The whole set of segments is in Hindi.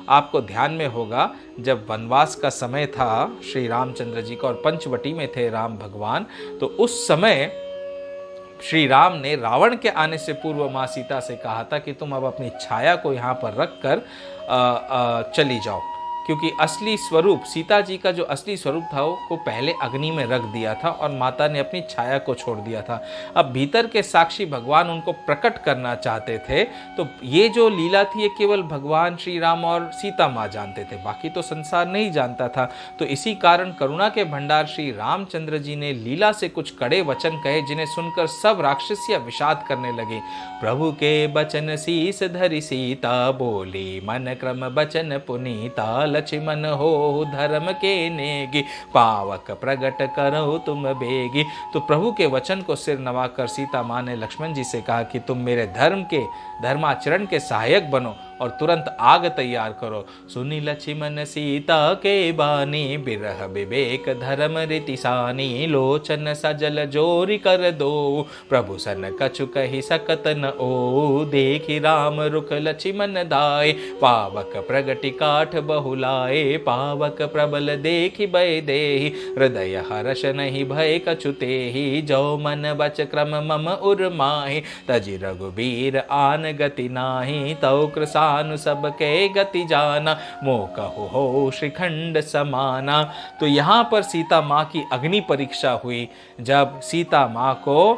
आपको ध्यान में होगा जब वनवास का समय था श्री रामचंद्र जी का और पंचवटी में थे राम भगवान, तो उस समय श्री राम ने रावण के आने से पूर्व माँ सीता से कहा था कि तुम अब अपनी छाया को यहाँ पर रख कर चली जाओ, क्योंकि असली स्वरूप सीता जी का जो असली स्वरूप था वो पहले अग्नि में रख दिया था और माता ने अपनी छाया को छोड़ दिया था। अब भीतर के साक्षी भगवान उनको प्रकट करना चाहते थे, तो ये जो लीला थी ये केवल भगवान श्री राम और सीता माँ जानते थे, बाकी तो संसार नहीं जानता था। तो इसी कारण करुणा के भंडार श्री रामचंद्र जी ने लीला से कुछ कड़े वचन कहे, जिन्हें सुनकर सब राक्षसियां विषाद करने लगे। प्रभु के बचन शीस धरि सीता बोली, मन क्रम बचन पुनीता लक्ष्मण हो धर्म के नेगी, पावक प्रगट करो तुम बेगी। तो प्रभु के वचन को सिर नवाकर सीता माँ ने लक्ष्मण जी से कहा कि तुम मेरे धर्माचरण के सहायक बनो और तुरंत आग तैयार करो। सुनी लक्ष्मण सीता के बानी, बिरह विवेक धर्म रीति सानी, लोचन सजल जोरी कर दो, प्रभु सन कछु कही सकत न ओ, देखी राम रुख लक्ष्मण दाय, पावक प्रगति काठ बहुलाए, पावक प्रबल देखी भय देहि, हृदय हर्ष नहीं भय कछु तेहि, जो मन बच क्रम मम उर्माहि, तजि रघुबीर आन गति नाही, तौ कृसानु सब के गति जाना, मोह कहो हो श्रीखंड समाना। तो यहाँ पर सीता माँ की अग्नि परीक्षा हुई, जब सीता माँ को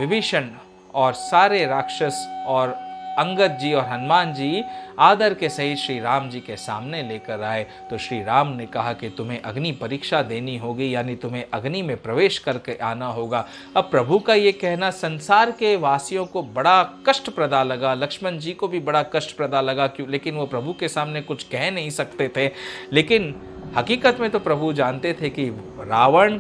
विभीषण और सारे राक्षस और अंगद जी और हनुमान जी आदर के सहित श्री राम जी के सामने लेकर आए, तो श्री राम ने कहा कि तुम्हें अग्नि परीक्षा देनी होगी, यानी तुम्हें अग्नि में प्रवेश करके आना होगा। अब प्रभु का ये कहना संसार के वासियों को बड़ा कष्टप्रदा लगा, लक्ष्मण जी को भी बड़ा कष्टप्रदा लगा, क्यों, लेकिन वो प्रभु के सामने कुछ कह नहीं सकते थे। लेकिन हकीकत में तो प्रभु जानते थे कि रावण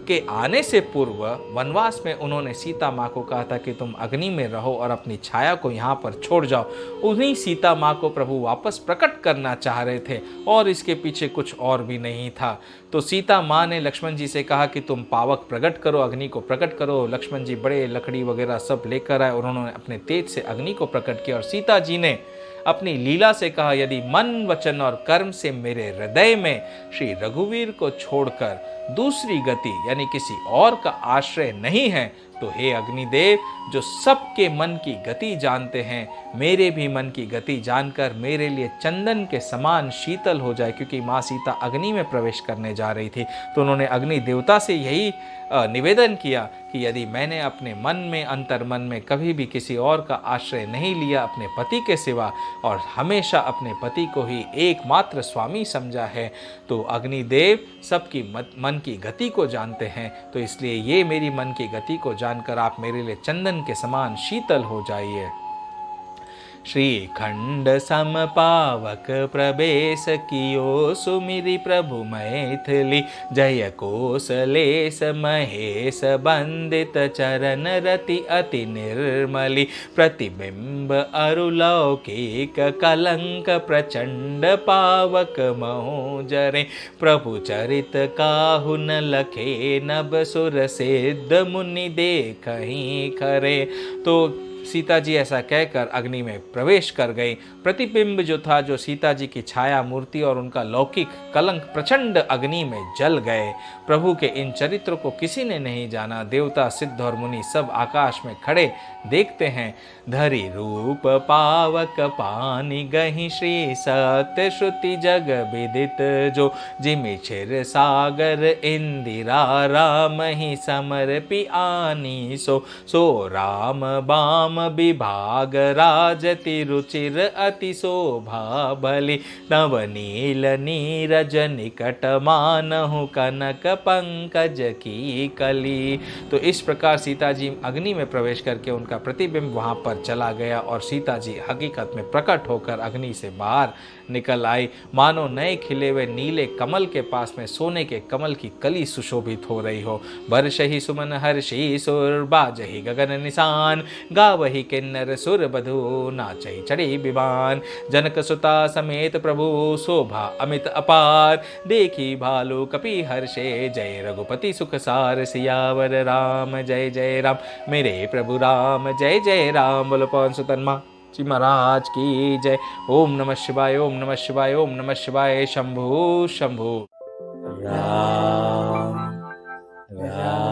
के आने से पूर्व वनवास में उन्होंने सीता माँ को कहा था कि तुम अग्नि में रहो और अपनी छाया को यहाँ पर छोड़ जाओ। उन्हीं सीता माँ को प्रभु वापस प्रकट करना चाह रहे थे और इसके पीछे कुछ और भी नहीं था। तो सीता माँ ने लक्ष्मण जी से कहा कि तुम पावक प्रकट करो, अग्नि को प्रकट करो। लक्ष्मण जी बड़े लकड़ी वगैरह सब लेकर आए और उन्होंने अपने तेज से अग्नि को प्रकट किया और सीता जी ने अपनी लीला से कहा, यदि मन वचन और कर्म से मेरे हृदय में श्री रघुवीर को छोड़कर दूसरी गति यानी किसी और का आश्रय नहीं है, तो हे अग्निदेव जो सबके मन की गति जानते हैं, मेरे भी मन की गति जानकर मेरे लिए चंदन के समान शीतल हो जाए। क्योंकि माँ सीता अग्नि में प्रवेश करने जा रही थी, तो उन्होंने अग्नि देवता से यही निवेदन किया कि यदि मैंने अपने मन में अंतर्मन में कभी भी किसी और का आश्रय नहीं लिया अपने पति के सिवा, और हमेशा अपने पति को ही एकमात्र स्वामी समझा है, तो अग्निदेव सबकी मन की गति को जानते हैं। तो इसलिए ये मेरी मन की गति को जानकर आप मेरे लिए चंदन के समान शीतल हो जाइए। श्रीखंड सम पावक प्रवेश कियो, सुमिरि प्रभु मैथिली, जय कोसलेश महेश बंदित चरण रति अति निर्मली, प्रतिबिंब अरुलौकिक कलंक प्रचंड पावक महु जरे, प्रभु चरित काहु न लखे, नभ सुर सिद्ध मुनि देखहि खरे। तो सीता जी ऐसा कहकर अग्नि में प्रवेश कर गई। प्रतिबिंब जो था, जो सीता जी की छाया मूर्ति और उनका लौकिक कलंक प्रचंड अग्नि में जल गए। प्रभु के इन चरित्रों को किसी ने नहीं जाना। देवता सिद्ध और मुनि सब आकाश में खड़े देखते हैं। धरि रूप पावक पानी गहि, श्री सत्य श्रुति जग विदित जो, जिमि क्षीर सागर इंदिरा राम ही समर्पि आनी, सो राम बाम विभाग राजति रुचिर अति शोभा भली, नवनील नीरज निकट मानहु कनक पंकज की कली। तो इस प्रकार सीता जी अग्नि में प्रवेश करके उनका प्रतिबिंब वहां पर चला गया और सीता जी हकीकत में प्रकट होकर अग्नि से बाहर निकल आई। मानो नए खिले हुए नीले कमल के पास में सोने के कमल की कली सुशोभित हो रही हो। बरसहि सुमन हर्षि सुर, बाजहि गगन निशान, गावहि किन्नर सुर बधु, नाचहि चढ़ी विमान। जनक सुता समेत प्रभु शोभा अमित अपार, देखी भालू कपि हर्षे, जय रघुपति सुख सार, सियावर राम जय जय राम, मेरे प्रभु राम जय जय राम। बोलो पवन सुत हनुमान जी महाराज की जय। ओम नमः शिवाय, ओम नमः शिवाय, ओम नमः शिवाय। शंभु शंभु। राम राम